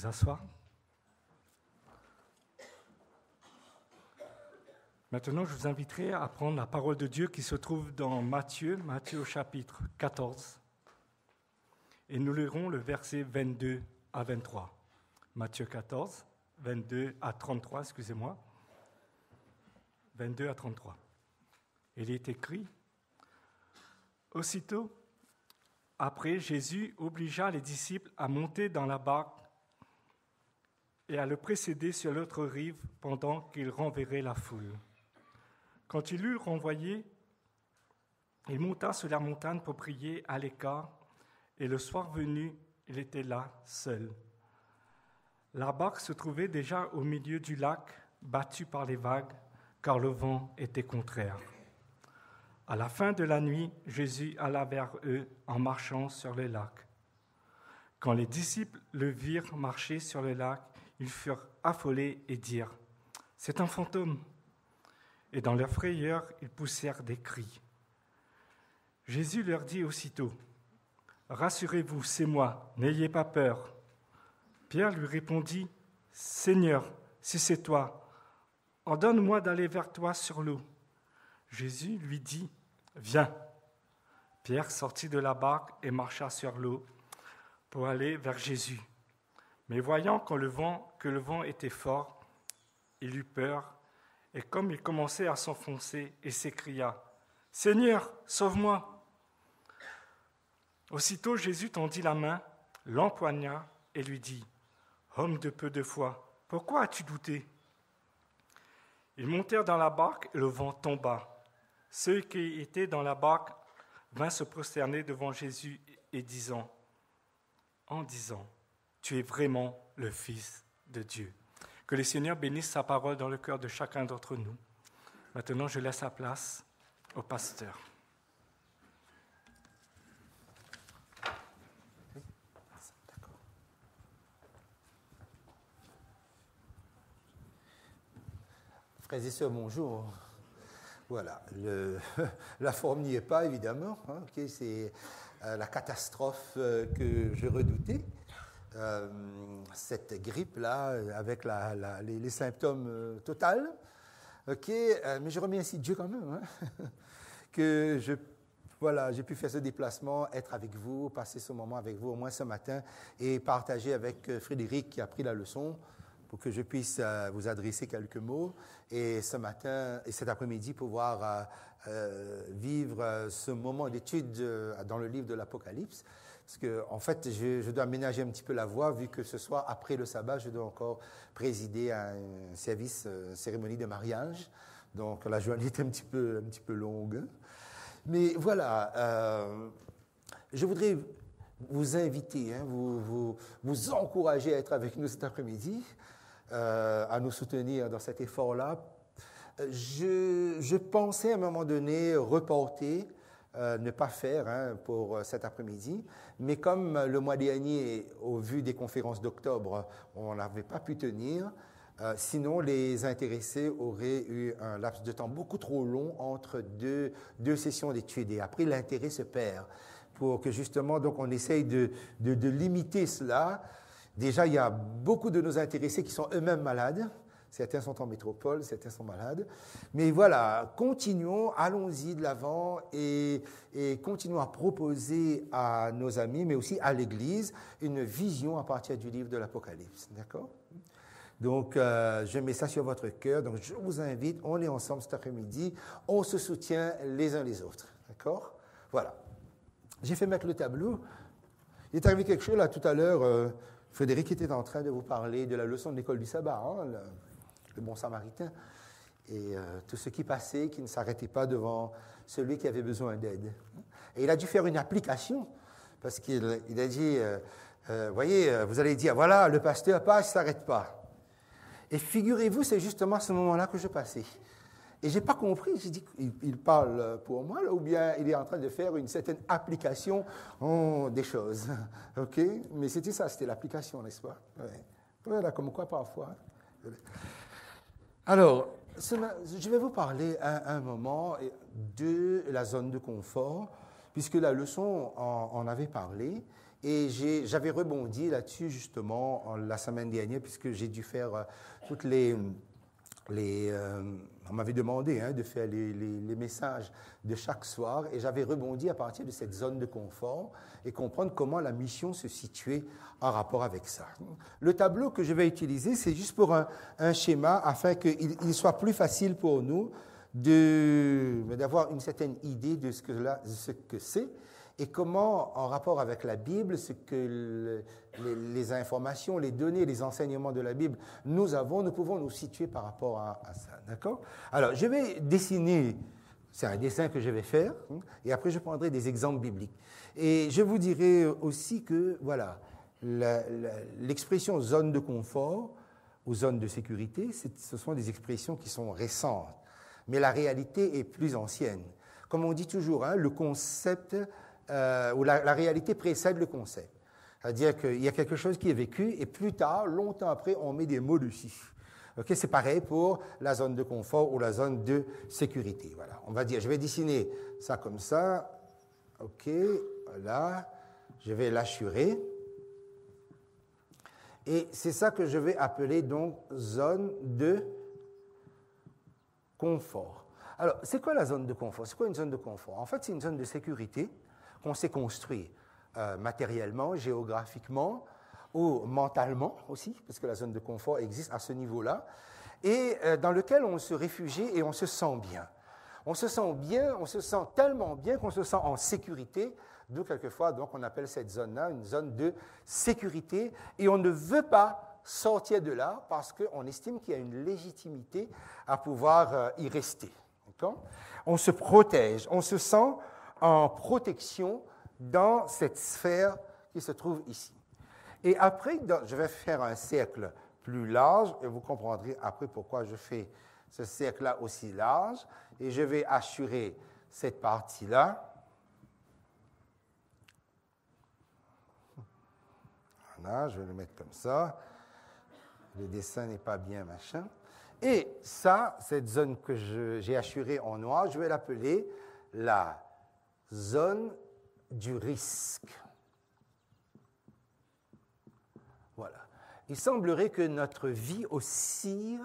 vous asseoir. Maintenant, je vous inviterai à prendre la parole de Dieu qui se trouve dans Matthieu au chapitre 14. Et nous lirons le verset 22 à 23. Matthieu 14, 22 à 33, excusez-moi. 22 à 33. Il est écrit: Aussitôt, après, Jésus obligea les disciples à monter dans la barque et à le précéder sur l'autre rive pendant qu'il renverrait la foule. Quand il eut renvoyé, il monta sur la montagne pour prier à l'écart, et le soir venu, il était là, seul. La barque se trouvait déjà au milieu du lac, battue par les vagues, car le vent était contraire. À la fin de la nuit, Jésus alla vers eux en marchant sur le lac. Quand les disciples le virent marcher sur le lac, ils furent affolés et dirent: « C'est un fantôme !» Et dans leur frayeur, ils poussèrent des cris. Jésus leur dit aussitôt: « Rassurez-vous, c'est moi, n'ayez pas peur. » Pierre lui répondit: « Seigneur, si c'est toi, ordonne-moi d'aller vers toi sur l'eau. » Jésus lui dit: « Viens. » Pierre sortit de la barque et marcha sur l'eau pour aller vers Jésus. Mais voyant que le vent était fort, il eut peur, et comme il commençait à s'enfoncer, il s'écria: « Seigneur, sauve-moi !» Aussitôt Jésus tendit la main, l'empoigna et lui dit: « Homme de peu de foi, pourquoi as-tu douté ?» Ils montèrent dans la barque et le vent tomba. Ceux qui étaient dans la barque vinrent se prosterner devant Jésus en disant: « Tu es vraiment le Fils de Dieu. » Que le Seigneur bénisse sa parole dans le cœur de chacun d'entre nous. Maintenant, je laisse la place au pasteur. Frères et sœurs, bonjour. Voilà, la forme n'y est pas, évidemment. Hein, okay, c'est la catastrophe que je redoutais. Cette grippe-là, avec les symptômes totaux. Okay, mais je remercie Dieu quand même que j'ai pu faire ce déplacement, être avec vous, passer ce moment avec vous, au moins ce matin, et partager avec Frédéric qui a pris la leçon, pour que je puisse vous adresser quelques mots, et ce matin et cet après-midi pouvoir vivre ce moment d'étude dans le livre de l'Apocalypse, parce que en fait je dois aménager un petit peu la voie, vu que ce soir, après le sabbat, je dois encore présider à un service, cérémonie de mariage, donc la journée est un petit peu longue. Mais voilà, je voudrais vous inviter, vous encourager à être avec nous cet après-midi, à nous soutenir dans cet effort-là. Je pensais à un moment donné reporter, ne pas faire pour cet après-midi, mais comme le mois dernier, au vu des conférences d'octobre, on n'avait pas pu tenir, sinon les intéressés auraient eu un laps de temps beaucoup trop long entre deux sessions d'études, et après l'intérêt se perd. Pour que justement, donc, on essaye de limiter cela. Déjà, il y a beaucoup de nos intéressés qui sont eux-mêmes malades. Certains sont en métropole, certains sont malades. Mais voilà, continuons, allons-y de l'avant, et continuons à proposer à nos amis, mais aussi à l'Église, une vision à partir du livre de l'Apocalypse. D'accord ? Donc, je mets ça sur votre cœur. Donc, je vous invite, on est ensemble cet après-midi, on se soutient les uns les autres. D'accord ? Voilà. J'ai fait mettre le tableau. Il est arrivé quelque chose là tout à l'heure. Frédéric était en train de vous parler de la leçon de l'école du sabbat, le bon samaritain, et tout ce qui passait, qui ne s'arrêtait pas devant celui qui avait besoin d'aide. Et il a dû faire une application, parce qu'il a dit, voyez, vous allez dire, voilà, le pasteur passe, il ne s'arrête pas. Et figurez-vous, c'est justement à ce moment-là que je passais. Et je n'ai pas compris, j'ai dit, il parle pour moi, là, ou bien il est en train de faire une certaine application des choses. OK? Mais c'était ça, c'était l'application, n'est-ce pas? Ouais. Voilà, comme quoi parfois. Alors, je vais vous parler à un moment de la zone de confort, puisque la leçon en avait parlé, Et j'avais rebondi là-dessus justement la semaine dernière, puisque j'ai dû faire toutes on m'avait demandé de faire les messages de chaque soir, et j'avais rebondi à partir de cette zone de confort et comprendre comment la mission se situait en rapport avec ça. Le tableau que je vais utiliser, c'est juste pour un schéma afin qu'il soit plus facile pour nous d'avoir une certaine idée de ce que c'est et comment, en rapport avec la Bible, ce que les informations, les données, les enseignements de la Bible nous pouvons nous situer par rapport à ça. D'accord? Alors, je vais dessiner, c'est un dessin que je vais faire, et après je prendrai des exemples bibliques. Et je vous dirai aussi que, voilà, l'expression zone de confort ou zone de sécurité, ce sont des expressions qui sont récentes, mais la réalité est plus ancienne. Comme on dit toujours, le concept où la réalité précède le concept. C'est-à-dire qu'il y a quelque chose qui est vécu et plus tard, longtemps après, on met des mots dessus. Okay? C'est pareil pour la zone de confort ou la zone de sécurité. Voilà. On va dire, je vais dessiner ça comme ça. OK, voilà. Je vais l'assurer. Et c'est ça que je vais appeler donc zone de confort. Alors, c'est quoi la zone de confort? C'est quoi une zone de confort? En fait, c'est une zone de sécurité qu'on s'est construit matériellement, géographiquement ou mentalement aussi, parce que la zone de confort existe à ce niveau-là, et dans lequel on se réfugie et on se sent bien. On se sent bien, on se sent tellement bien qu'on se sent en sécurité, d'où quelquefois donc, on appelle cette zone-là une zone de sécurité, et on ne veut pas sortir de là parce qu'on estime qu'il y a une légitimité à pouvoir y rester. D'accord? On se protège, on se sent en protection dans cette sphère qui se trouve ici. Et après, je vais faire un cercle plus large, et vous comprendrez après pourquoi je fais ce cercle-là aussi large, et je vais assurer cette partie-là. Voilà, je vais le mettre comme ça. Le dessin n'est pas bien, machin. Et ça, cette zone que j'ai assurée en noir, je vais l'appeler la zone du risque. Voilà. Il semblerait que notre vie oscille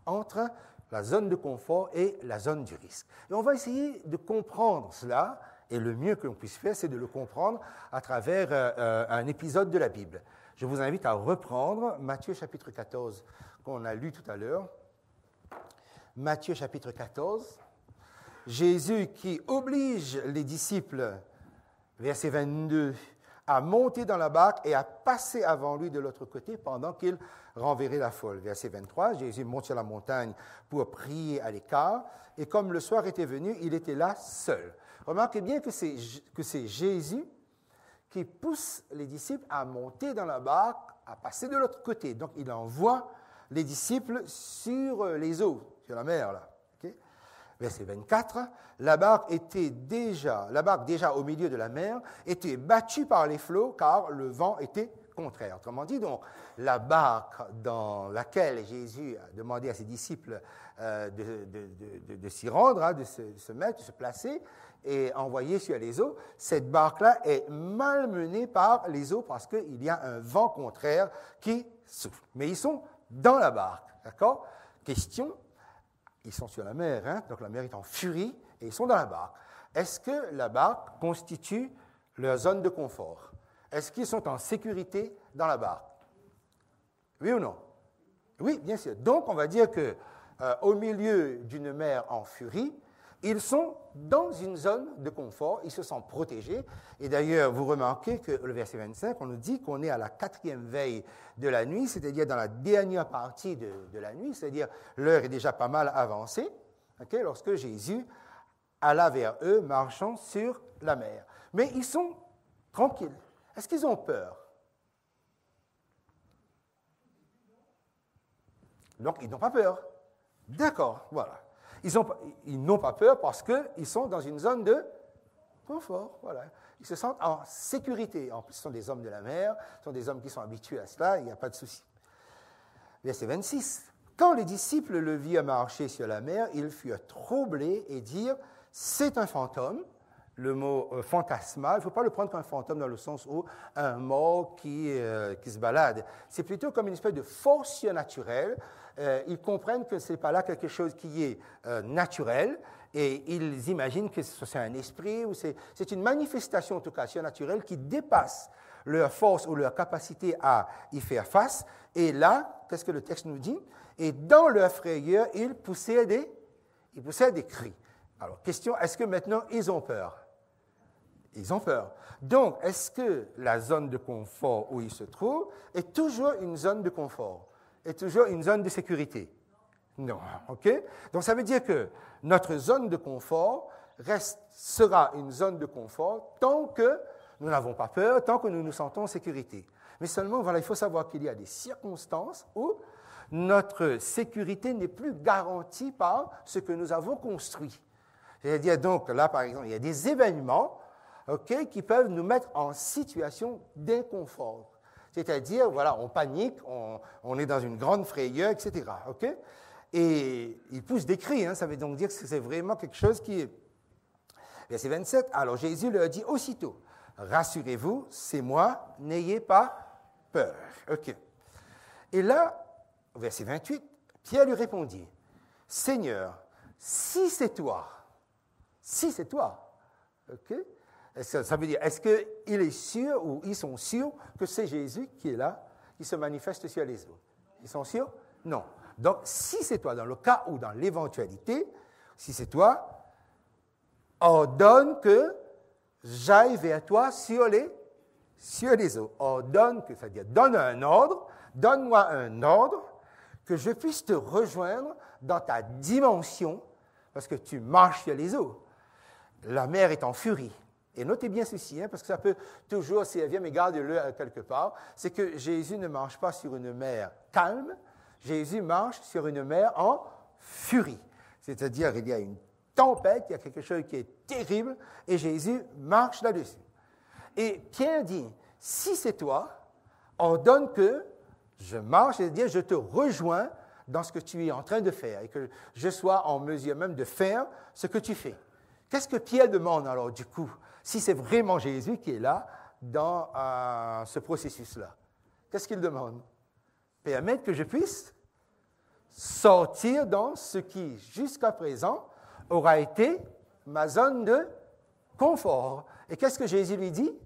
entre la zone de confort et la zone du risque. Et on va essayer de comprendre cela, et le mieux que l'on puisse faire, c'est de le comprendre à travers un épisode de la Bible. Je vous invite à reprendre Matthieu chapitre 14, qu'on a lu tout à l'heure. Matthieu chapitre 14. Jésus qui oblige les disciples, verset 22, à monter dans la barque et à passer avant lui de l'autre côté pendant qu'il renverrait la foule. Verset 23, Jésus monte sur la montagne pour prier à l'écart, et comme le soir était venu, il était là seul. Remarquez bien que c'est Jésus qui pousse les disciples à monter dans la barque, à passer de l'autre côté. Donc, il envoie les disciples sur les eaux, sur la mer, là. Verset 24, la barque déjà au milieu de la mer était battue par les flots car le vent était contraire. Autrement dit, donc, la barque dans laquelle Jésus a demandé à ses disciples de s'y rendre, de se mettre, de se placer et envoyer sur les eaux, cette barque-là est malmenée par les eaux parce qu'il y a un vent contraire qui souffle. Mais ils sont dans la barque, d'accord? Question. Ils sont sur la mer, donc la mer est en furie, et ils sont dans la barque. Est-ce que la barque constitue leur zone de confort? Est-ce qu'ils sont en sécurité dans la barque? Oui ou non? Oui, bien sûr. Donc, on va dire qu'au milieu d'une mer en furie, ils sont dans une zone de confort, ils se sentent protégés. Et d'ailleurs, vous remarquez que le verset 25, on nous dit qu'on est à la 4e veille de la nuit, c'est-à-dire dans la dernière partie de la nuit, c'est-à-dire l'heure est déjà pas mal avancée, lorsque Jésus alla vers eux marchant sur la mer. Mais ils sont tranquilles. Est-ce qu'ils ont peur? Donc, ils n'ont pas peur. D'accord, voilà. Ils n'ont pas peur parce qu'ils sont dans une zone de confort. Voilà. Ils se sentent en sécurité. En plus, ce sont des hommes de la mer, ce sont des hommes qui sont habitués à cela, il n'y a pas de souci. Verset 26. Quand les disciples le virent marcher sur la mer, ils furent troublés et dirent « C'est un fantôme ». le mot fantasmal, il ne faut pas le prendre comme un fantôme dans le sens où un mort qui se balade. C'est plutôt comme une espèce de force surnaturelle. Ils comprennent que ce n'est pas là quelque chose qui est naturel et ils imaginent que c'est un esprit ou c'est une manifestation, en tout cas surnaturelle, qui dépasse leur force ou leur capacité à y faire face. Et là, qu'est-ce que le texte nous dit? Et dans leur frayeur, ils poussèrent des cris. Alors, question, est-ce que maintenant ils ont peur? Ils ont peur. Donc, est-ce que la zone de confort où ils se trouvent est toujours une zone de confort? Est toujours une zone de sécurité? Non. OK? Donc, ça veut dire que notre zone de confort sera une zone de confort tant que nous n'avons pas peur, tant que nous nous sentons en sécurité. Mais seulement, voilà, il faut savoir qu'il y a des circonstances où notre sécurité n'est plus garantie par ce que nous avons construit. C'est-à-dire, donc, là, par exemple, il y a des événements qui peuvent nous mettre en situation d'inconfort. C'est-à-dire, voilà, on panique, on est dans une grande frayeur, etc. Et il pousse des cris, ça veut donc dire que c'est vraiment quelque chose qui est... Verset 27, alors Jésus leur dit aussitôt, rassurez-vous, c'est moi, n'ayez pas peur. Et là, verset 28, Pierre lui répondit, Seigneur, si c'est toi, ça veut dire, est-ce qu'il est sûr ou ils sont sûrs que c'est Jésus qui est là, qui se manifeste sur les eaux? Ils sont sûrs? Non. Donc, si c'est toi, dans le cas ou dans l'éventualité, si c'est toi, ordonne que j'aille vers toi sur les eaux. Ordonne, c'est-à-dire donne un ordre, donne-moi un ordre que je puisse te rejoindre dans ta dimension, parce que tu marches sur les eaux. La mer est en furie. Et notez bien ceci, parce que ça peut toujours servir, mais gardez-le quelque part, c'est que Jésus ne marche pas sur une mer calme, Jésus marche sur une mer en furie. C'est-à-dire, il y a une tempête, il y a quelque chose qui est terrible, et Jésus marche là-dessus. Et Pierre dit, si c'est toi, ordonne que je marche, c'est-à-dire je te rejoins dans ce que tu es en train de faire, et que je sois en mesure même de faire ce que tu fais. Qu'est-ce que Pierre demande alors du coup, si c'est vraiment Jésus qui est là dans ce processus-là? Qu'est-ce qu'il demande? Permettre que je puisse sortir dans ce qui, jusqu'à présent, aura été ma zone de confort. Et qu'est-ce que Jésus lui dit?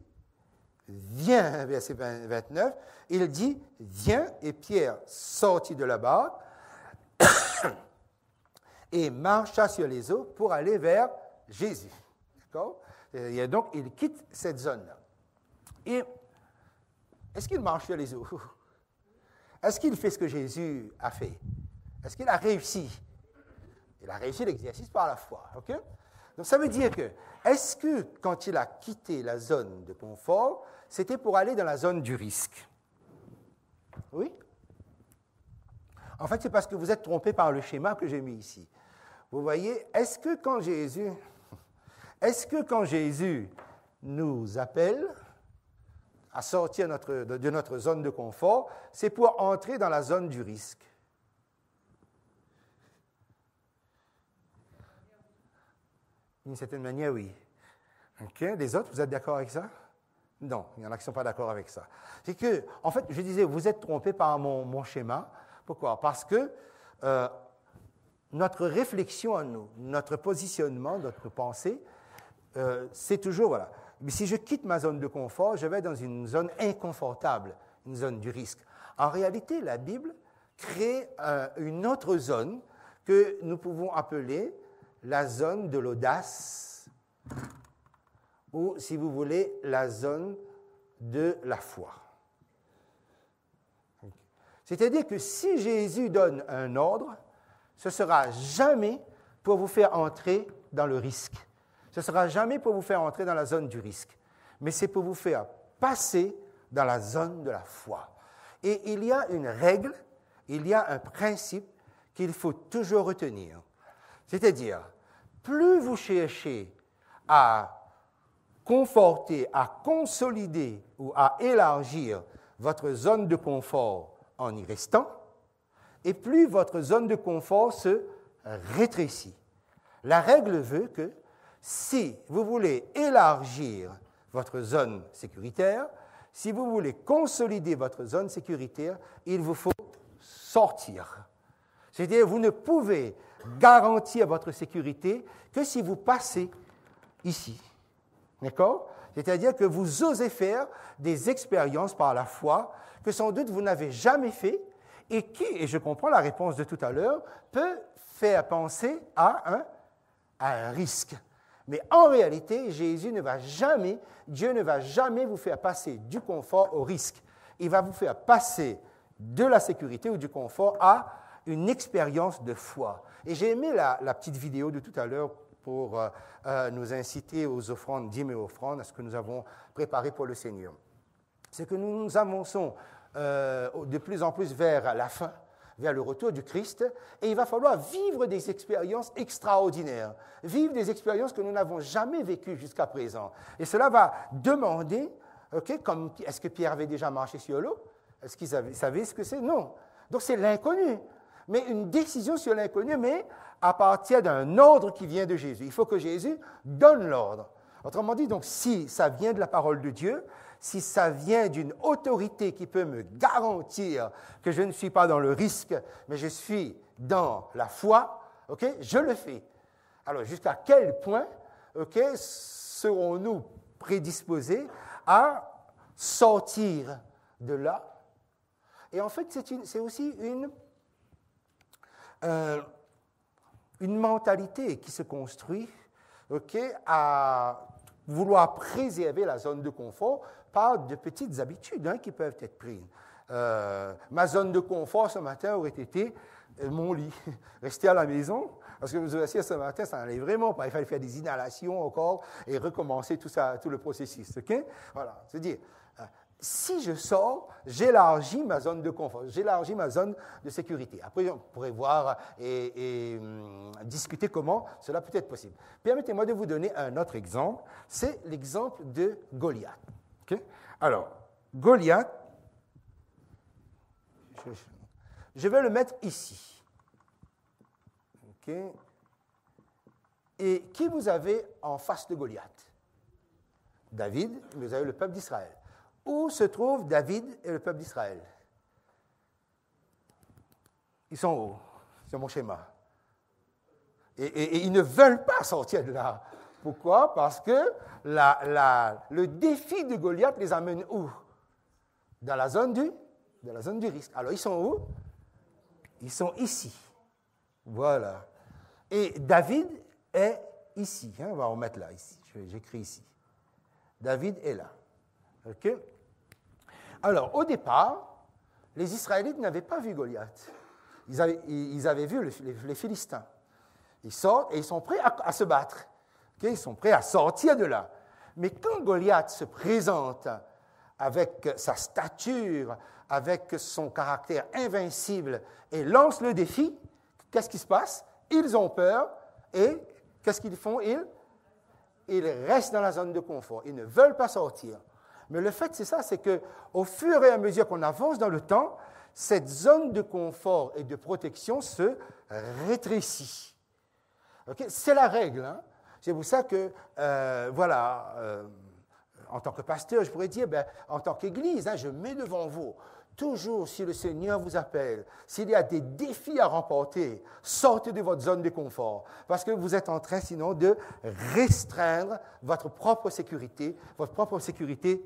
Viens, verset 29, il dit, viens, et Pierre sortit de la barque et marcha sur les eaux pour aller vers Jésus. D'accord? Et donc, il quitte cette zone-là. Et est-ce qu'il marche sur les eaux? Est-ce qu'il fait ce que Jésus a fait? Est-ce qu'il a réussi? Il a réussi l'exercice par la foi. Donc, ça veut dire que, est-ce que quand il a quitté la zone de confort, c'était pour aller dans la zone du risque? Oui? En fait, c'est parce que vous êtes trompé par le schéma que j'ai mis ici. Vous voyez, est-ce que quand Jésus nous appelle à sortir de notre zone de confort, c'est pour entrer dans la zone du risque? D'une certaine manière, oui. Les autres, vous êtes d'accord avec ça? Non, il y en a qui ne sont pas d'accord avec ça. C'est que, en fait, je disais, vous êtes trompé par mon schéma. Pourquoi? Parce que notre réflexion à nous, notre positionnement, notre pensée, c'est toujours, voilà. Mais si je quitte ma zone de confort, je vais dans une zone inconfortable, une zone du risque. En réalité, la Bible crée une autre zone que nous pouvons appeler la zone de l'audace, ou, si vous voulez, la zone de la foi. C'est-à-dire que si Jésus donne un ordre, ce ne sera jamais pour vous faire entrer dans le risque. Ce ne sera jamais pour vous faire entrer dans la zone du risque. Mais c'est pour vous faire passer dans la zone de la foi. Et il y a une règle, il y a un principe qu'il faut toujours retenir. C'est-à-dire, plus vous cherchez à conforter, à consolider ou à élargir votre zone de confort en y restant, et plus votre zone de confort se rétrécit. La règle veut que si vous voulez élargir votre zone sécuritaire, si vous voulez consolider votre zone sécuritaire, il vous faut sortir. C'est-à-dire, vous ne pouvez garantir votre sécurité que si vous passez ici. D'accord? C'est-à-dire que vous osez faire des expériences par la foi que sans doute vous n'avez jamais fait et qui, et je comprends la réponse de tout à l'heure, peut faire penser à un risque. Mais en réalité, Dieu ne va jamais vous faire passer du confort au risque. Il va vous faire passer de la sécurité ou du confort à une expérience de foi. Et j'ai aimé la petite vidéo de tout à l'heure pour nous inciter aux offrandes, dîmes et offrandes, à ce que nous avons préparé pour le Seigneur. C'est que nous nous avançons de plus en plus vers la fin, vers le retour du Christ, et il va falloir vivre des expériences extraordinaires, vivre des expériences que nous n'avons jamais vécues jusqu'à présent. Et cela va demander, est-ce que Pierre avait déjà marché sur l'eau? Est-ce qu'il savait ce que c'est? Non. Donc c'est l'inconnu. Mais une décision sur l'inconnu, mais à partir d'un ordre qui vient de Jésus. Il faut que Jésus donne l'ordre. Autrement dit, donc, si ça vient de la parole de Dieu, si ça vient d'une autorité qui peut me garantir que je ne suis pas dans le risque, mais je suis dans la foi, je le fais. Alors, jusqu'à quel point serons-nous prédisposés à sortir de là? Et en fait, c'est aussi une mentalité qui se construit à vouloir préserver la zone de confort par de petites habitudes qui peuvent être prises. Ma zone de confort ce matin aurait été mon lit. Rester à la maison, parce que vous asseyez ce matin, ça n'allait vraiment pas. Il fallait faire des inhalations encore et recommencer tout le processus. Voilà, c'est-à-dire, si je sors, j'élargis ma zone de confort, j'élargis ma zone de sécurité. Après, on pourrait voir et discuter comment cela peut être possible. Permettez-moi de vous donner un autre exemple. C'est l'exemple de Goliath. Alors, Goliath, je vais le mettre ici. Et qui vous avez en face de Goliath? David, vous avez le peuple d'Israël. Où se trouvent David et le peuple d'Israël? Ils sont où? C'est mon schéma. Et ils ne veulent pas sortir de là. Pourquoi? Parce que le défi de Goliath les amène où? Dans la zone du risque. Alors, ils sont où? Ils sont ici. Voilà. Et David est ici. On va remettre là, ici. J'écris ici. David est là. Alors, au départ, les Israélites n'avaient pas vu Goliath. Ils avaient vu les Philistins. Ils sortent et ils sont prêts à se battre. Ils sont prêts à sortir de là. Mais quand Goliath se présente avec sa stature, avec son caractère invincible et lance le défi, qu'est-ce qui se passe? Ils ont peur et qu'est-ce qu'ils font? Ils restent dans la zone de confort. Ils ne veulent pas sortir. Mais le fait, c'est ça, c'est qu'au fur et à mesure qu'on avance dans le temps, cette zone de confort et de protection se rétrécit. C'est la règle. C'est pour ça que, en tant que pasteur, je pourrais dire, en tant qu'Église, je mets devant vous, toujours si le Seigneur vous appelle, s'il y a des défis à remporter, sortez de votre zone de confort, parce que vous êtes en train sinon de restreindre votre propre sécurité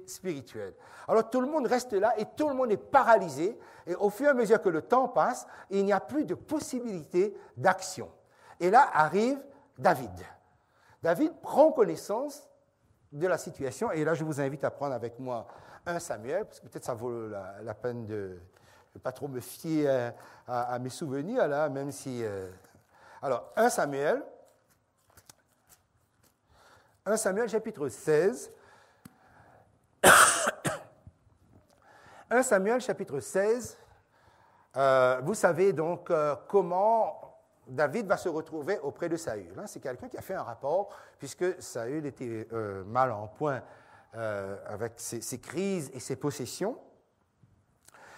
spirituelle. Alors tout le monde reste là et tout le monde est paralysé, et au fur et à mesure que le temps passe, il n'y a plus de possibilité d'action. Et là arrive David. David prend connaissance de la situation, et là je vous invite à prendre avec moi 1 Samuel, parce que peut-être ça vaut la peine de ne pas trop me fier à mes souvenirs, là, même si... Alors, 1 Samuel chapitre 16. 1 Samuel chapitre 16, vous savez donc comment David va se retrouver auprès de Saül. C'est quelqu'un qui a fait un rapport, puisque Saül était mal en point avec ses crises et ses possessions.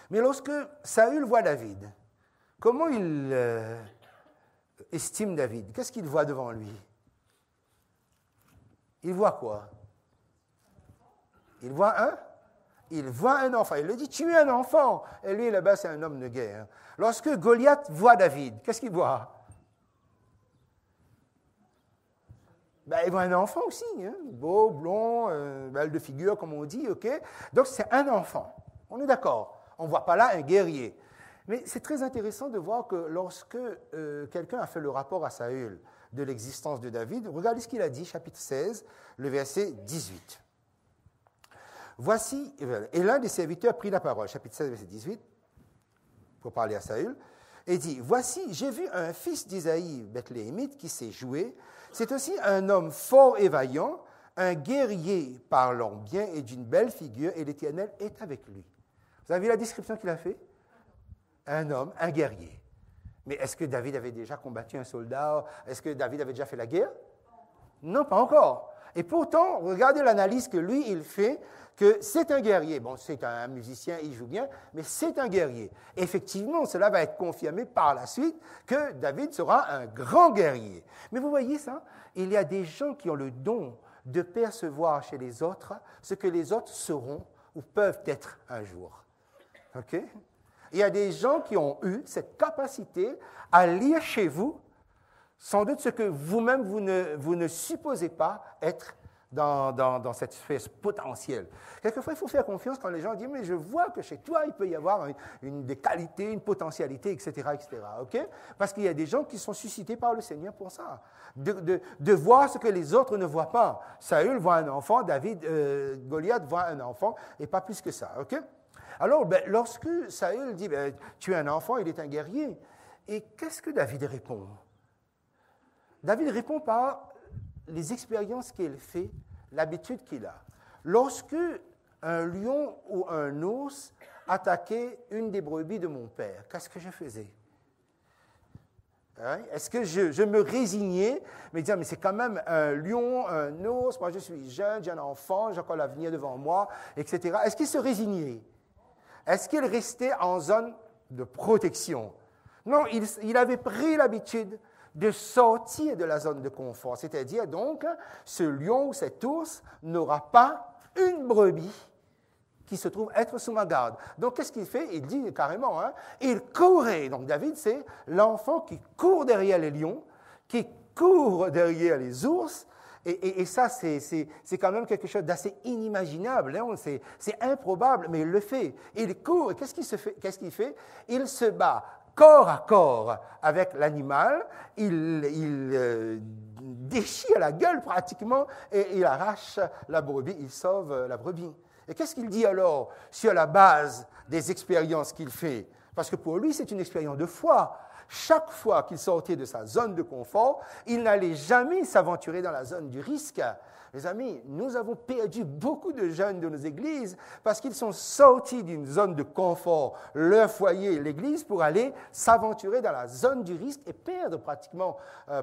Mais lorsque Saül voit David, comment il estime David? Qu'est-ce qu'il voit devant lui? il voit quoi? Il voit un enfant. Il lui dit, tu es un enfant. Et lui, là-bas, c'est un homme de guerre. Lorsque Goliath voit David, qu'est-ce qu'il voit? Il voit un enfant aussi, hein? Beau, blond, belle de figure, comme on dit, ok? Donc, c'est un enfant. On est d'accord. On ne voit pas là un guerrier. Mais c'est très intéressant de voir que lorsque quelqu'un a fait le rapport à Saül de l'existence de David, regardez ce qu'il a dit, chapitre 16, le verset 18. Voici, et l'un des serviteurs prit la parole, chapitre 16, verset 18, pour parler à Saül, et dit, voici, j'ai vu un fils d'Isaïe, Bethléemite, qui s'est joué. C'est aussi un homme fort et vaillant, un guerrier parlant bien et d'une belle figure, et l'Éternel est avec lui. Vous avez vu la description qu'il a fait? Un homme, un guerrier. Mais est-ce que David avait déjà combattu un soldat? Est-ce que David avait déjà fait la guerre? Non, pas encore. Et pourtant, regardez l'analyse que lui, il fait, que c'est un guerrier. Bon, c'est un musicien, il joue bien, mais c'est un guerrier. Effectivement, cela va être confirmé par la suite que David sera un grand guerrier. Mais vous voyez ça? Il y a des gens qui ont le don de percevoir chez les autres ce que les autres seront ou peuvent être un jour. OK? Il y a des gens qui ont eu cette capacité à lire chez vous sans doute ce que vous-même, vous ne supposez pas être dans cette espèce potentielle. Quelquefois, il faut faire confiance quand les gens disent « mais je vois que chez toi, il peut y avoir des qualités, une potentialité, etc. etc. » Okay? Parce qu'il y a des gens qui sont suscités par le Seigneur pour ça, de voir ce que les autres ne voient pas. Saül voit un enfant, Goliath voit un enfant, et pas plus que ça. Okay? Alors, lorsque Saül dit « tu es un enfant, il est un guerrier », et qu'est-ce que David répond? David répond par les expériences qu'il fait, l'habitude qu'il a. Lorsque un lion ou un ours attaquait une des brebis de mon père, qu'est-ce que je faisais? Hein? Est-ce que je me résignais, me disant, mais c'est quand même un lion, un ours, moi je suis jeune, j'ai un enfant, j'ai encore l'avenir devant moi, etc. Est-ce qu'il se résignait? Est-ce qu'il restait en zone de protection? Non, il avait pris l'habitude de sortir de la zone de confort. C'est-à-dire, donc, ce lion ou cet ours n'aura pas une brebis qui se trouve être sous ma garde. Donc, qu'est-ce qu'il fait? Il dit carrément, hein, il courait. Donc, David, c'est l'enfant qui court derrière les lions, qui court derrière les ours. Et ça, c'est quand même quelque chose d'assez inimaginable. Hein? C'est improbable, mais il le fait. Il court. Et qu'est-ce qu'il fait? Il se bat corps à corps avec l'animal, il déchire la gueule pratiquement et il arrache la brebis, il sauve la brebis. Et qu'est-ce qu'il dit alors sur la base des expériences qu'il fait? Parce que pour lui, c'est une expérience de foi. Chaque fois qu'il sortait de sa zone de confort, il n'allait jamais s'aventurer dans la zone du risque. Les amis, nous avons perdu beaucoup de jeunes de nos églises parce qu'ils sont sortis d'une zone de confort, leur foyer, l'église, pour aller s'aventurer dans la zone du risque et perdre pratiquement,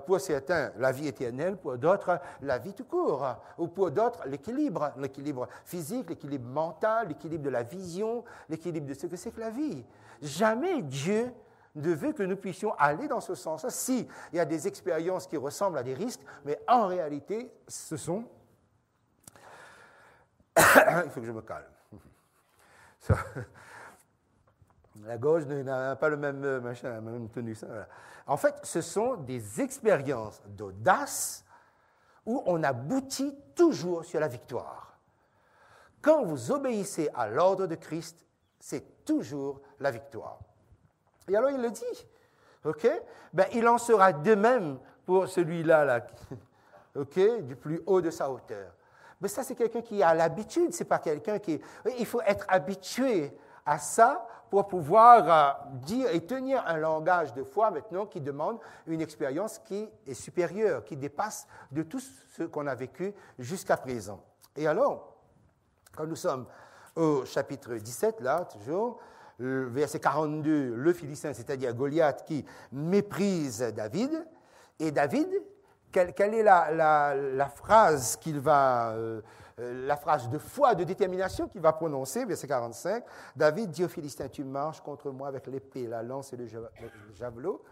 pour certains, la vie éternelle, pour d'autres, la vie tout court, ou pour d'autres, l'équilibre physique, l'équilibre mental, l'équilibre de la vision, l'équilibre de ce que c'est que la vie. Jamais Dieu ne veut que nous puissions aller dans ce sens-là. Si il y a des expériences qui ressemblent à des risques, mais en réalité, ce sont... Il faut que je me calme. La gauche n'a pas le même machin, la même tenue. Ça, voilà. En fait, ce sont des expériences d'audace où on aboutit toujours sur la victoire. Quand vous obéissez à l'ordre de Christ, c'est toujours la victoire. Et alors il le dit, ok? Il en sera de même pour celui-là, ok? Du plus haut de sa hauteur. Mais ça, c'est quelqu'un qui a l'habitude, c'est pas quelqu'un qui... Il faut être habitué à ça pour pouvoir dire et tenir un langage de foi maintenant qui demande une expérience qui est supérieure, qui dépasse de tout ce qu'on a vécu jusqu'à présent. Et alors, quand nous sommes au chapitre 17, là, toujours, verset 42, le Philistin, c'est-à-dire Goliath, qui méprise David, et David... Quelle est la phrase qu'il va, la phrase de foi, de détermination qu'il va prononcer, verset 45. David dit aux Philistins, tu marches contre moi avec l'épée, la lance et le javelot,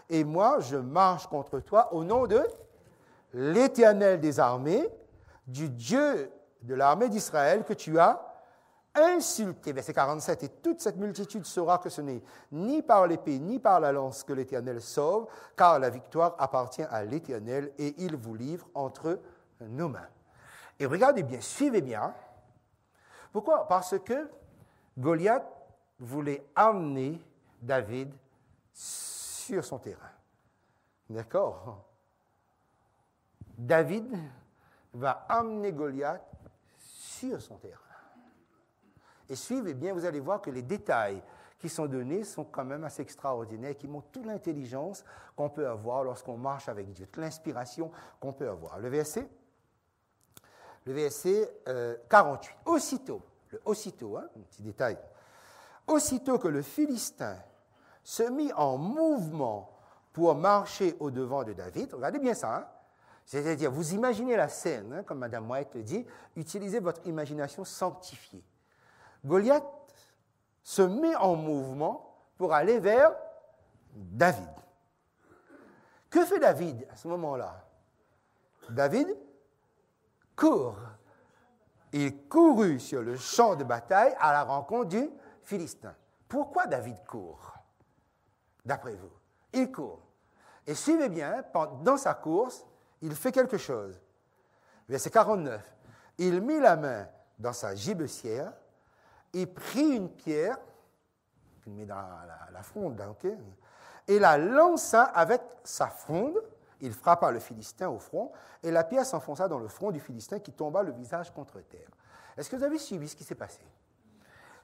et moi je marche contre toi au nom de l'Éternel des armées, du Dieu de l'armée d'Israël que tu as insulté. Verset 47, et toute cette multitude saura que ce n'est ni par l'épée ni par la lance que l'Éternel sauve, car la victoire appartient à l'Éternel et il vous livre entre nos mains. Et regardez bien, suivez bien. Pourquoi? Parce que Goliath voulait amener David sur son terrain. D'accord? David va amener Goliath sur son terrain. Et suivez bien, vous allez voir que les détails qui sont donnés sont quand même assez extraordinaires, qui montrent toute l'intelligence qu'on peut avoir lorsqu'on marche avec Dieu, toute l'inspiration qu'on peut avoir. Le verset 48. Aussitôt, un petit détail, aussitôt que le Philistin se mit en mouvement pour marcher au-devant de David, regardez bien ça, hein? C'est-à-dire, vous imaginez la scène, hein, comme Mme White le dit, utilisez votre imagination sanctifiée. Goliath se met en mouvement pour aller vers David. Que fait David à ce moment-là? David court. Il courut sur le champ de bataille à la rencontre du Philistin. Pourquoi David court, d'après vous? Il court. Et suivez bien, dans sa course, il fait quelque chose. Verset 49. Il mit la main dans sa gibecière, il prit une pierre, qu'il met dans la fronde, okay, et la lança avec sa fronde. Il frappa le Philistin au front, et la pierre s'enfonça dans le front du Philistin qui tomba le visage contre terre. Est-ce que vous avez suivi ce qui s'est passé?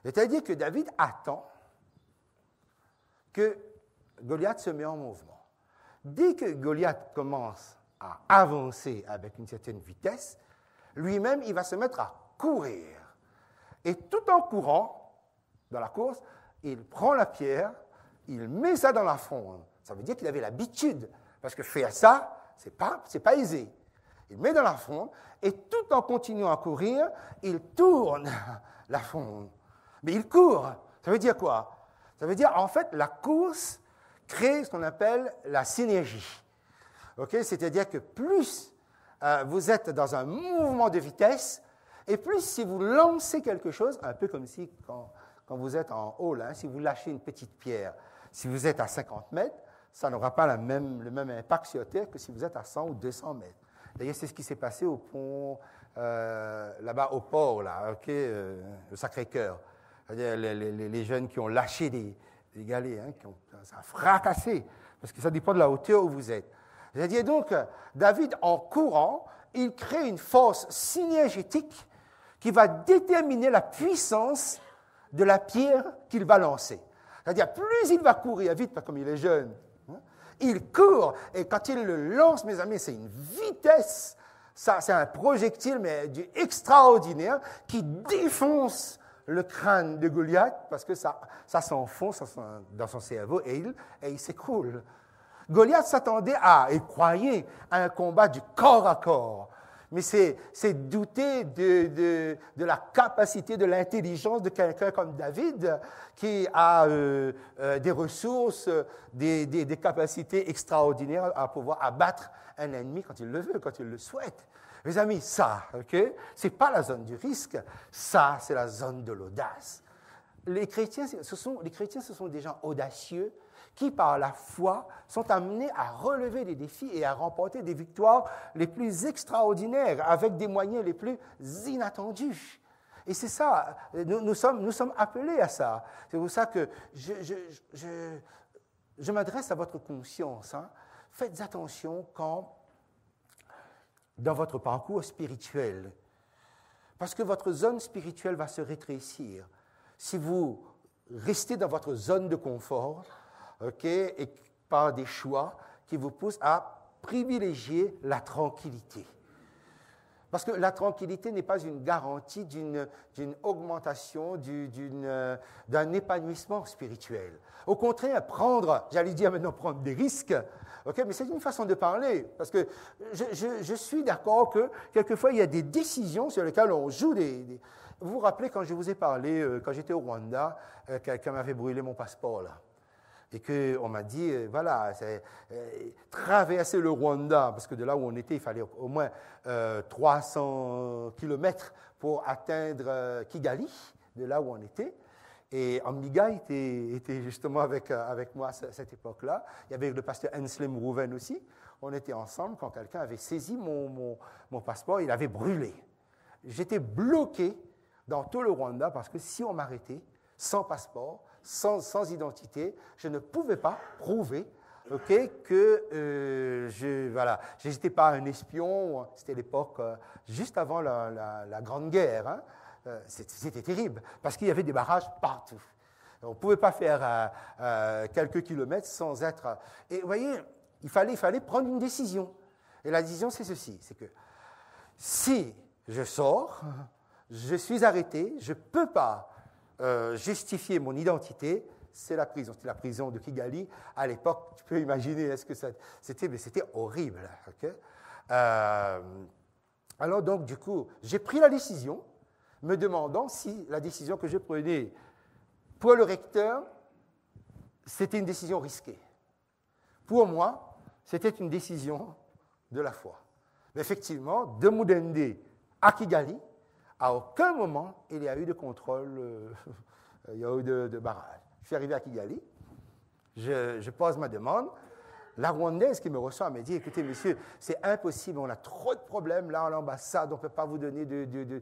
C'est-à-dire que David attend que Goliath se met en mouvement. Dès que Goliath commence à avancer avec une certaine vitesse, lui-même, il va se mettre à courir. Et tout en courant, dans la course, il prend la pierre, il met ça dans la fronde. Ça veut dire qu'il avait l'habitude, parce que faire ça, c'est pas aisé. Il met dans la fronde, et tout en continuant à courir, il tourne la fronde. Mais il court. Ça veut dire quoi? Ça veut dire, en fait, la course crée ce qu'on appelle la synergie. Okay? C'est-à-dire que plus vous êtes dans un mouvement de vitesse, et plus si vous lancez quelque chose, un peu comme si quand vous êtes en haut, là, si vous lâchez une petite pierre, si vous êtes à 50 mètres, ça n'aura pas le même impact sur Terre que si vous êtes à 100 ou 200 mètres. D'ailleurs, c'est ce qui s'est passé au pont, là-bas au port, là, okay, le Sacré-Cœur. C'est-à-dire les jeunes qui ont lâché des galets, hein, ça a fracassé, parce que ça dépend de la hauteur où vous êtes. C'est-à-dire donc, David, en courant, il crée une force synergétique qui va déterminer la puissance de la pierre qu'il va lancer. C'est-à-dire, plus il va courir vite, pas comme il est jeune, hein, il court, et quand il le lance, mes amis, c'est une vitesse, ça, c'est un projectile, mais extraordinaire, qui défonce le crâne de Goliath, parce que ça s'enfonce dans son cerveau, et il s'écroule. Goliath s'attendait et croyait à un combat du corps à corps. Mais c'est douter de la capacité, de l'intelligence de quelqu'un comme David, qui a des ressources, des capacités extraordinaires à pouvoir abattre un ennemi quand il le veut, quand il le souhaite. Mes amis, ça, okay, c'est pas la zone du risque, ça, c'est la zone de l'audace. Les chrétiens, ce sont des gens audacieux qui, par la foi, sont amenés à relever des défis et à remporter des victoires les plus extraordinaires, avec des moyens les plus inattendus. Et c'est ça, nous sommes appelés à ça. C'est pour ça que je m'adresse à votre conscience. Hein. Faites attention dans votre parcours spirituel, parce que votre zone spirituelle va se rétrécir. Si vous restez dans votre zone de confort, okay, et par des choix qui vous poussent à privilégier la tranquillité. Parce que la tranquillité n'est pas une garantie d'une augmentation, d'un épanouissement spirituel. Au contraire, prendre des risques, okay, mais c'est une façon de parler. Parce que je suis d'accord que quelquefois, il y a des décisions sur lesquelles on joue Vous vous rappelez quand je vous ai parlé, quand j'étais au Rwanda, quelqu'un m'avait brûlé mon passeport, là. et qu'on m'a dit, voilà, traverser le Rwanda, parce que de là où on était, il fallait au moins 300 kilomètres pour atteindre Kigali, de là où on était. Et Amiga était justement avec moi à cette époque-là. Il y avait le pasteur Anselm Rouven aussi. On était ensemble quand quelqu'un avait saisi mon passeport, il avait brûlé. J'étais bloqué dans tout le Rwanda parce que si on m'arrêtait sans passeport, sans identité, je ne pouvais pas prouver que je n'étais pas un espion. C'était l'époque juste avant la Grande Guerre. Hein. C'était terrible parce qu'il y avait des barrages partout. On ne pouvait pas faire quelques kilomètres sans être... Et vous voyez, il fallait prendre une décision. Et la décision, c'est ceci, c'est que si je sors, je suis arrêté, je ne peux pas justifier mon identité, c'est la prison. C'était la prison de Kigali. À l'époque, tu peux imaginer, est-ce que c'était horrible. Okay? Alors donc, du coup, j'ai pris la décision, me demandant si la décision que je prenais pour le recteur, c'était une décision risquée. Pour moi, c'était une décision de la foi. Mais effectivement, de Mudende à Kigali, à aucun moment il y a eu de contrôle, il y a eu de barrage. Je suis arrivé à Kigali, je pose ma demande. La Rwandaise qui me reçoit me dit, écoutez, monsieur, c'est impossible, on a trop de problèmes là à l'ambassade, on ne peut pas vous donner de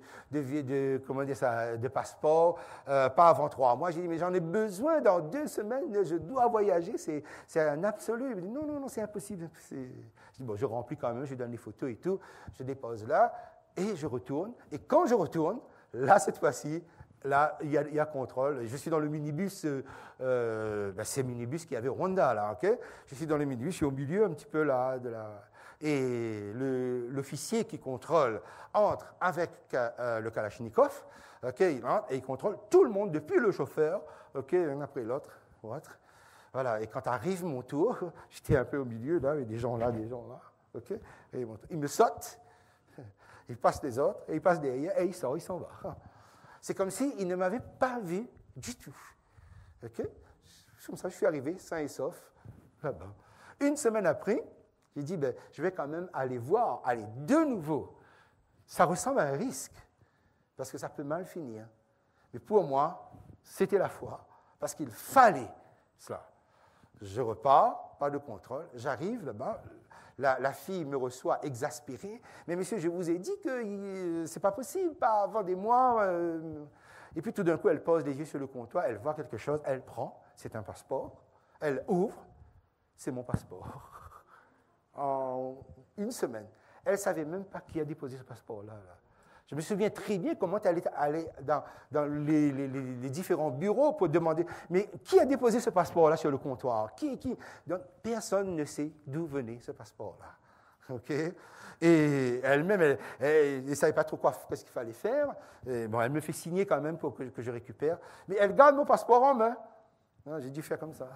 passeport, pas avant 3 mois. J'ai dit, mais j'en ai besoin dans 2 semaines, je dois voyager, c'est un absolu. Il me dit, non, c'est impossible. Je dis, bon, je remplis quand même, je donne les photos et tout, je dépose là, et je retourne. Et quand je retourne, là, cette fois-ci, là, il y a contrôle. Je suis dans le minibus, c'est le minibus qu'il y avait au Rwanda, là, ok? Je suis dans le minibus, je suis au milieu un petit peu là, et l'officier qui contrôle entre avec le Kalachnikov, ok? Il entre et il contrôle tout le monde, depuis le chauffeur, ok? L'un après l'autre. Voilà, et quand arrive mon tour, j'étais un peu au milieu, là, avec des gens là, ok? Et il me saute, il passe les autres, et il passe derrière, et il sort, il s'en va. C'est comme s'il ne m'avait pas vu du tout. OK? Comme ça, je suis arrivé sain et sauf là-bas. 1 semaine après, j'ai dit, je vais quand même aller de nouveau. Ça ressemble à un risque, parce que ça peut mal finir. Mais pour moi, c'était la foi, parce qu'il fallait cela. Je repars, pas de contrôle, j'arrive là-bas. La fille me reçoit exaspérée. Mais monsieur, je vous ai dit que ce n'est pas possible, pas avant des mois. Et puis tout d'un coup, elle pose les yeux sur le comptoir, elle voit quelque chose, elle prend, c'est un passeport, elle ouvre, c'est mon passeport. En 1 semaine. Elle ne savait même pas qui a déposé ce passeport-là. Je me souviens très bien comment elle est allée dans les différents bureaux pour demander, mais qui a déposé ce passeport-là sur le comptoir? Qui? Donc, personne ne sait d'où venait ce passeport-là. OK? Et elle-même, elle ne savait pas trop qu'est-ce qu'il fallait faire. Et bon, elle me fait signer quand même pour que je récupère. Mais elle garde mon passeport en main. Non, j'ai dû faire comme ça.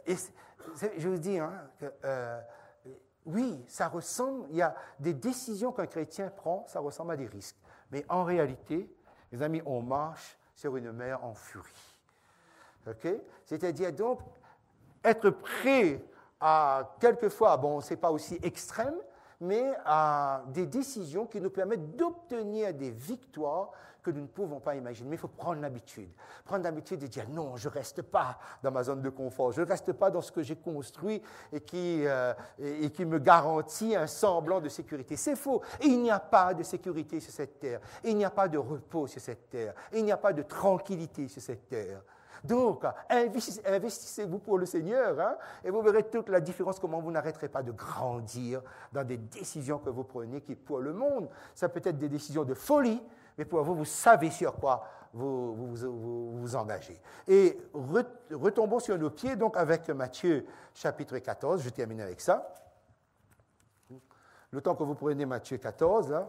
Et je vous dis, que... oui, ça ressemble, il y a des décisions qu'un chrétien prend, ça ressemble à des risques. Mais en réalité, les amis, on marche sur une mer en furie. Okay? C'est-à-dire donc, être prêt à, quelquefois, bon, ce n'est pas aussi extrême, mais à des décisions qui nous permettent d'obtenir des victoires que nous ne pouvons pas imaginer. Mais il faut prendre l'habitude. Prendre l'habitude de dire non, je ne reste pas dans ma zone de confort, je ne reste pas dans ce que j'ai construit et qui me garantit un semblant de sécurité. C'est faux. Et il n'y a pas de sécurité sur cette terre. Et il n'y a pas de repos sur cette terre. Et il n'y a pas de tranquillité sur cette terre. Donc, investissez-vous pour le Seigneur, et vous verrez toute la différence, comment vous n'arrêterez pas de grandir dans des décisions que vous prenez qui, pour le monde, ça peut être des décisions de folie, mais pour vous, vous savez sur quoi vous engagez. Et retombons sur nos pieds, donc, avec Matthieu, chapitre 14, je termine avec ça. Le temps que vous prenez Matthieu 14, là,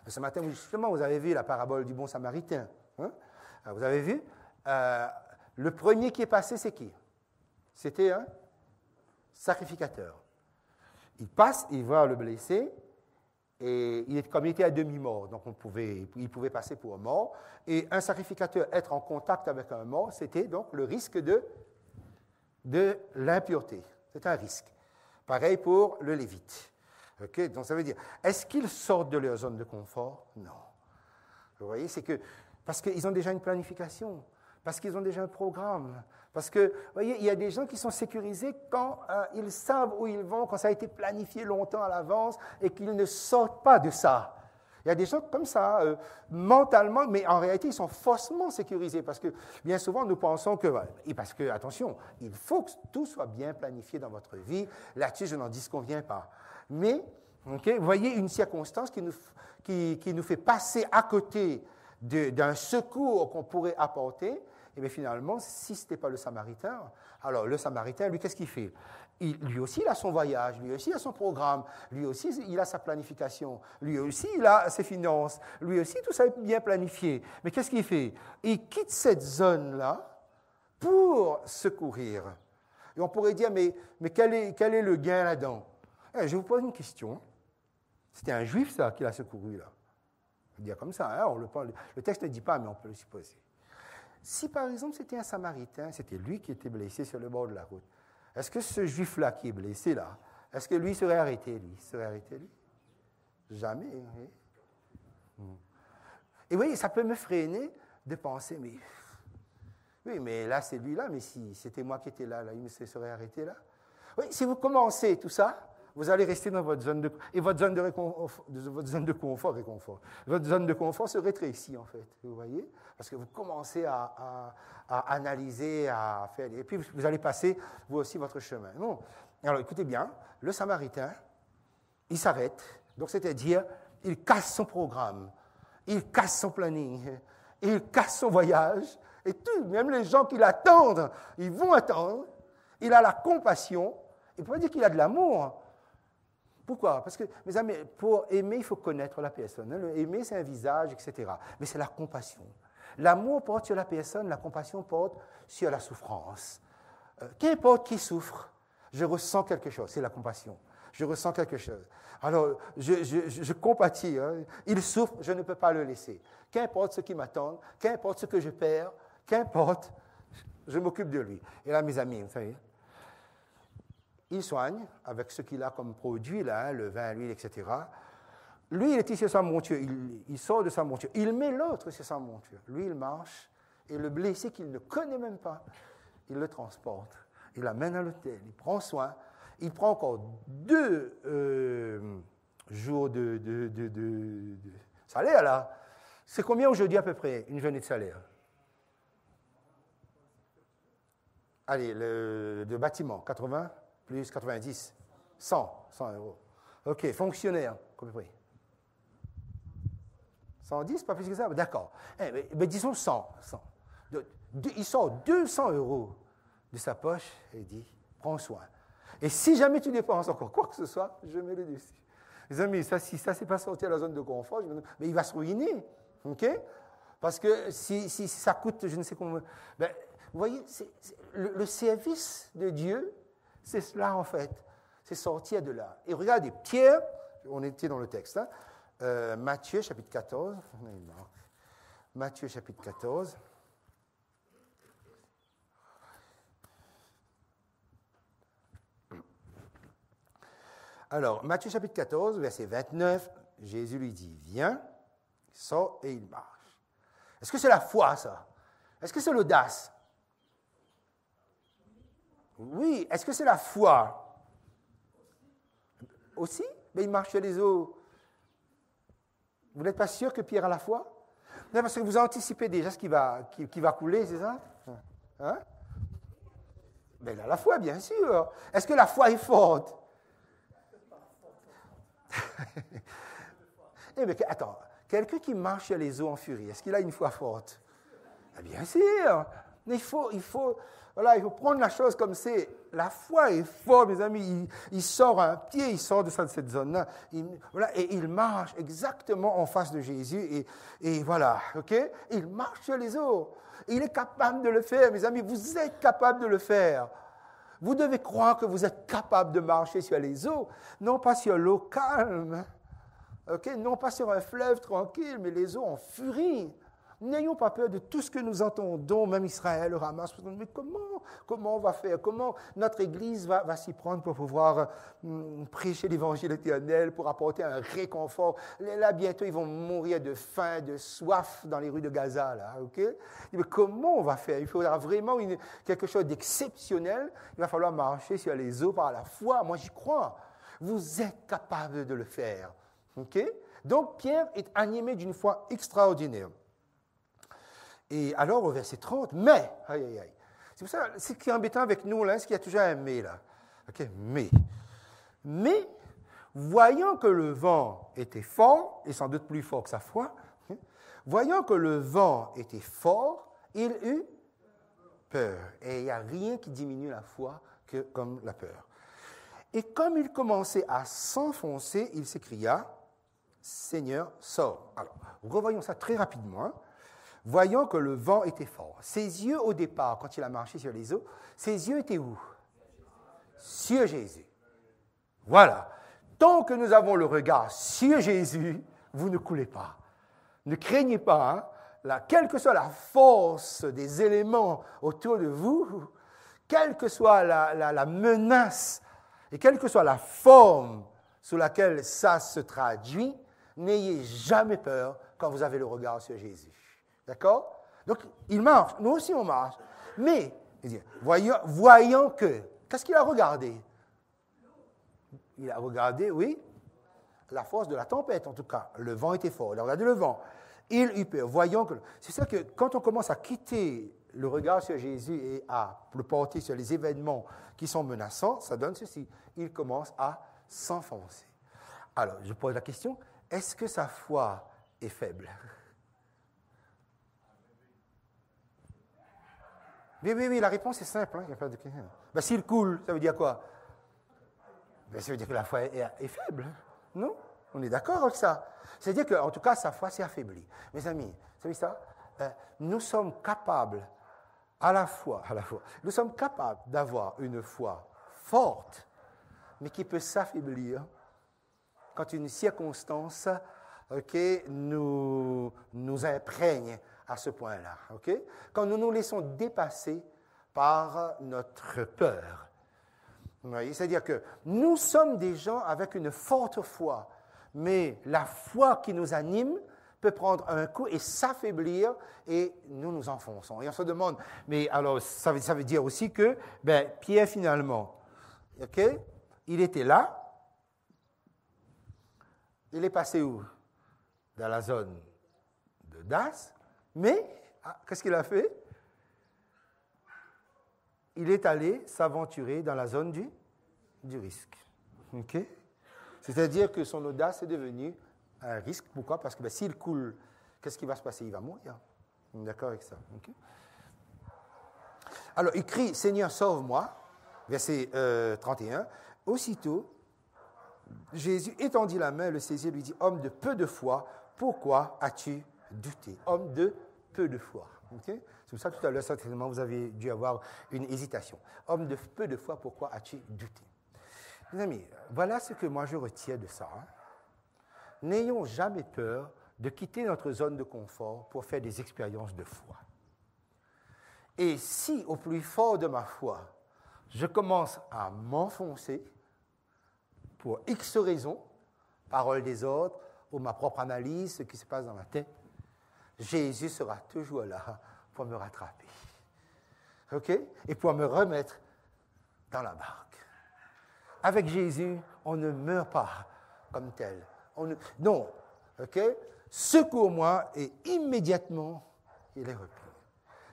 ce matin, justement, vous avez vu la parabole du bon samaritain. Vous avez vu? Le premier qui est passé, c'est qui? C'était un sacrificateur. Il passe, il voit le blessé, Et comme il était à demi-mort, donc il pouvait passer pour mort. Et un sacrificateur, être en contact avec un mort, c'était donc le risque de l'impureté. C'est un risque. Pareil pour le Lévite. Okay? Donc ça veut dire, est-ce qu'ils sortent de leur zone de confort? Non. Vous voyez, c'est que, parce qu'ils ont déjà une planification, parce qu'ils ont déjà un programme, parce que, vous voyez, il y a des gens qui sont sécurisés quand ils savent où ils vont, quand ça a été planifié longtemps à l'avance et qu'ils ne sortent pas de ça. Il y a des gens comme ça, mentalement, mais en réalité, ils sont faussement sécurisés parce que bien souvent, nous pensons que, et parce que, attention, il faut que tout soit bien planifié dans votre vie. Là-dessus, je n'en disconviens pas. Mais, okay, vous voyez, une circonstance qui nous fait passer à côté d'un secours qu'on pourrait apporter, et bien finalement, si ce n'était pas le Samaritain, alors le Samaritain, lui, qu'est-ce qu'il fait? Lui aussi, il a son voyage, lui aussi, il a son programme, lui aussi, il a sa planification, lui aussi, il a ses finances, lui aussi, tout ça est bien planifié. Mais qu'est-ce qu'il fait? Il quitte cette zone-là pour secourir. Et on pourrait dire, mais quel est le gain là-dedans? Je vous pose une question. C'était un juif, ça, qui l'a secouru, là. On peut dire comme ça, hein, le texte ne dit pas, mais on peut le supposer. Si, par exemple, c'était un Samaritain, c'était lui qui était blessé sur le bord de la route, est-ce que ce juif-là qui est blessé, là, est-ce que lui serait arrêté, lui? Jamais. Et vous voyez, ça peut me freiner de penser, mais... Oui, mais là, c'est lui-là, mais si c'était moi qui étais là, il me serait arrêté là. Oui, si vous commencez tout ça, vous allez rester dans votre zone de... Et votre zone de confort. Votre zone de confort se rétrécit, en fait, vous voyez? Parce que vous commencez à analyser, à faire... Et puis, vous allez passer, vous aussi, votre chemin. Bon. Alors, écoutez bien, le Samaritain, il s'arrête. Donc, c'est-à-dire, il casse son programme, il casse son planning, il casse son voyage, et tout, même les gens qui l'attendent, ils vont attendre. Il a la compassion. Il ne peut pas dire qu'il a de l'amour. Pourquoi? Parce que, mes amis, pour aimer, il faut connaître la personne. Aimer, c'est un visage, etc. Mais c'est la compassion. L'amour porte sur la personne, la compassion porte sur la souffrance. Qu'importe qui souffre, je ressens quelque chose, c'est la compassion. Je ressens quelque chose. Alors, je compatis. Hein. Il souffre, je ne peux pas le laisser. Qu'importe ce qui m'attend, qu'importe ce que je perds, qu'importe, je m'occupe de lui. Et là, mes amis, vous savez, il soigne avec ce qu'il a comme produit, là, hein, le vin, l'huile, etc. Lui, il est sur sa monture, il sort de sa monture. Il met l'autre sur sa monture. Lui, il marche, et le blessé qu'il ne connaît même pas, il le transporte. Il l'amène à l'hôtel, il prend soin. Il prend encore 2 jours de salaire, là. C'est combien aujourd'hui à peu près, une journée de salaire? Allez, de bâtiment, 80 plus 90, 100 euros. OK, fonctionnaire, à peu près. 110, pas plus que ça? D'accord. Mais disons 100. Il sort 200 euros de sa poche et dit, prends soin. Et si jamais tu dépenses encore quoi que ce soit, je mets le dessus. Les amis, si ça ne s'est pas sorti à la zone de confort, mais il va se ruiner. OK? Parce que si ça coûte, je ne sais combien... Ben, vous voyez, le service de Dieu, c'est cela en fait. C'est sortir de là. Et regardez, Pierre, on était dans le texte, hein, Matthieu chapitre 14. Matthieu chapitre 14. Alors, Matthieu chapitre 14, verset 29, Jésus lui dit, viens, il sort et il marche. Est-ce que c'est la foi, ça? Est-ce que c'est l'audace? Oui. Est-ce que c'est la foi? Aussi? Mais il marche sur les eaux. Vous n'êtes pas sûr que Pierre a la foi? Non, parce que vous anticipez déjà ce qui va couler, c'est ça? Hein? Mais il a la foi, bien sûr. Est-ce que la foi est forte? Mais attends, quelqu'un qui marche sur les eaux en furie, est-ce qu'il a une foi forte? Bien sûr. Mais il faut prendre la chose comme c'est. La foi est forte, mes amis. Il sort un pied, il sort de cette zone-là. Et il marche exactement en face de Jésus. Et voilà, OK? Il marche sur les eaux. Il est capable de le faire, mes amis. Vous êtes capable de le faire. Vous devez croire que vous êtes capable de marcher sur les eaux, non pas sur l'eau calme. non pas sur un fleuve tranquille, mais les eaux en furie. N'ayons pas peur de tout ce que nous entendons, même Israël, le Hamas. Mais comment on va faire? Comment notre Église va s'y prendre pour pouvoir prêcher l'Évangile éternel, pour apporter un réconfort? Là, bientôt, ils vont mourir de faim, de soif dans les rues de Gaza. Là, okay? Mais comment on va faire? Il faudra vraiment quelque chose d'exceptionnel. Il va falloir marcher sur les eaux par la foi. Moi, j'y crois. Vous êtes capable de le faire. Okay? Donc, Pierre est animé d'une foi extraordinaire. Et alors, au verset 30, mais, c'est pour ça, ce qui est embêtant avec nous, là, c'est qu'il y a toujours un mais, là. OK, mais, voyant que le vent était fort, et sans doute plus fort que sa foi, voyant que le vent était fort, il eut peur. Et il n'y a rien qui diminue la foi comme la peur. Et comme il commençait à s'enfoncer, il s'écria, « Seigneur, sors !» Alors, revoyons ça très rapidement, hein. Voyant que le vent était fort. Ses yeux, au départ, quand il a marché sur les eaux, ses yeux étaient où? Sur Jésus. Voilà. Tant que nous avons le regard sur Jésus, vous ne coulez pas. Ne craignez pas. Hein? Quelle que soit la force des éléments autour de vous, quelle que soit la menace et quelle que soit la forme sous laquelle ça se traduit, n'ayez jamais peur quand vous avez le regard sur Jésus. D'accord? Donc, il marche. Nous aussi, on marche. Mais, voyant que, qu'est-ce qu'il a regardé? Il a regardé, oui, la force de la tempête, en tout cas. Le vent était fort. Il a regardé le vent. Il eut peur. Voyant que... C'est ça que, quand on commence à quitter le regard sur Jésus et à le porter sur les événements qui sont menaçants, ça donne ceci. Il commence à s'enfoncer. Alors, je pose la question, est-ce que sa foi est faible? Oui, la réponse est simple. Hein, il y a pas de... ben, s'il coule, ça veut dire quoi? Ben, ça veut dire que la foi est faible. Non? On est d'accord avec ça. C'est-à-dire qu'en tout cas, sa foi s'est affaiblie. Mes amis, vous savez ça? Nous sommes capables, à la fois, nous sommes capables d'avoir une foi forte, mais qui peut s'affaiblir quand une circonstance nous imprègne à ce point-là. Okay? Quand nous nous laissons dépasser par notre peur. C'est-à-dire que nous sommes des gens avec une forte foi, mais la foi qui nous anime peut prendre un coup et s'affaiblir et nous nous enfonçons. Et on se demande, mais alors ça veut dire aussi que Pierre finalement, il était là, il est passé où? Dans la zone de Das. Mais, qu'est-ce qu'il a fait? Il est allé s'aventurer dans la zone du risque. Okay? C'est-à-dire que son audace est devenue un risque. Pourquoi? Parce que s'il coule, qu'est-ce qui va se passer? Il va mourir. On est d'accord avec ça. Okay? Alors, il crie, « Seigneur, sauve-moi », verset 31. Aussitôt, Jésus étendit la main, le saisit et lui dit, « Homme de peu de foi, pourquoi as-tu douté? » Homme de peu de foi. Okay? C'est pour ça que tout à l'heure, certainement, vous avez dû avoir une hésitation. Homme de peu de foi, pourquoi as-tu douté? Mes amis, voilà ce que moi je retiens de ça. Hein? N'ayons jamais peur de quitter notre zone de confort pour faire des expériences de foi. Et si, au plus fort de ma foi, je commence à m'enfoncer pour X raisons, parole des autres, ou ma propre analyse, ce qui se passe dans ma tête, Jésus sera toujours là pour me rattraper. OK? Et pour me remettre dans la barque. Avec Jésus, on ne meurt pas comme tel. Non. OK? Secours-moi et immédiatement, il est repris.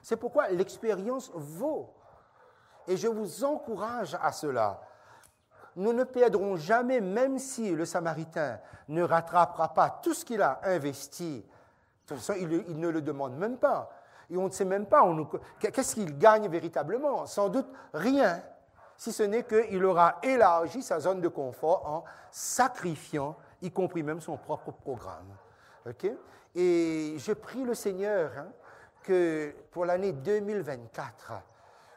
C'est pourquoi l'expérience vaut. Et je vous encourage à cela. Nous ne perdrons jamais, même si le Samaritain ne rattrapera pas tout ce qu'il a investi. De toute façon, il ne le demande même pas. Et on ne sait même pas qu'est-ce qu'il gagne véritablement. Sans doute rien, si ce n'est qu'il aura élargi sa zone de confort en sacrifiant, y compris même son propre programme. Okay? Et je prie le Seigneur que pour l'année 2024,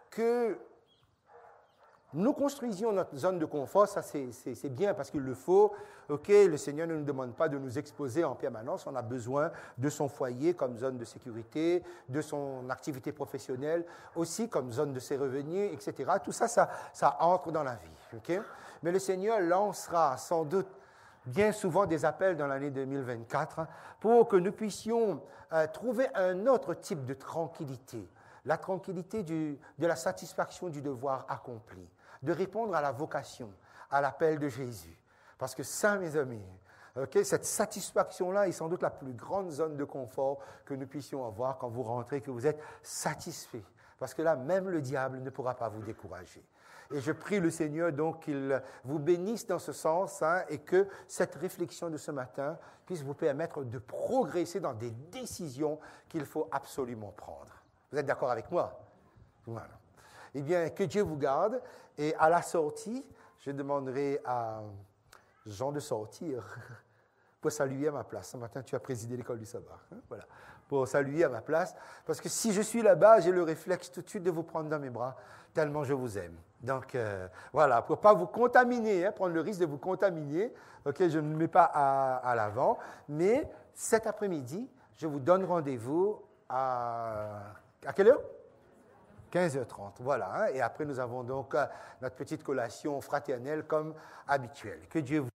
que nous construisions notre zone de confort, ça c'est bien parce qu'il le faut. Ok, le Seigneur ne nous demande pas de nous exposer en permanence, on a besoin de son foyer comme zone de sécurité, de son activité professionnelle, aussi comme zone de ses revenus, etc. Tout ça, ça entre dans la vie. Okay? Mais le Seigneur lancera sans doute bien souvent des appels dans l'année 2024 pour que nous puissions trouver un autre type de tranquillité, la tranquillité de la satisfaction du devoir accompli, de répondre à la vocation, à l'appel de Jésus. Parce que ça, mes amis, okay, cette satisfaction-là est sans doute la plus grande zone de confort que nous puissions avoir quand vous rentrez, que vous êtes satisfait. Parce que là, même le diable ne pourra pas vous décourager. Et je prie le Seigneur donc qu'il vous bénisse dans ce sens et que cette réflexion de ce matin puisse vous permettre de progresser dans des décisions qu'il faut absolument prendre. Vous êtes d'accord avec moi? Voilà. Eh bien, que Dieu vous garde. Et à la sortie, je demanderai à Jean de sortir pour saluer à ma place. Ce matin, tu as présidé l'école du sabbat. Voilà. Pour saluer à ma place. Parce que si je suis là-bas, j'ai le réflexe tout de suite de vous prendre dans mes bras, tellement je vous aime. Donc, voilà, pour ne pas vous contaminer, prendre le risque de vous contaminer, okay, je ne me mets pas à l'avant. Mais cet après-midi, je vous donne rendez-vous à quelle heure? 15h30, voilà. Et après, nous avons donc notre petite collation fraternelle comme habituel. Que Dieu vous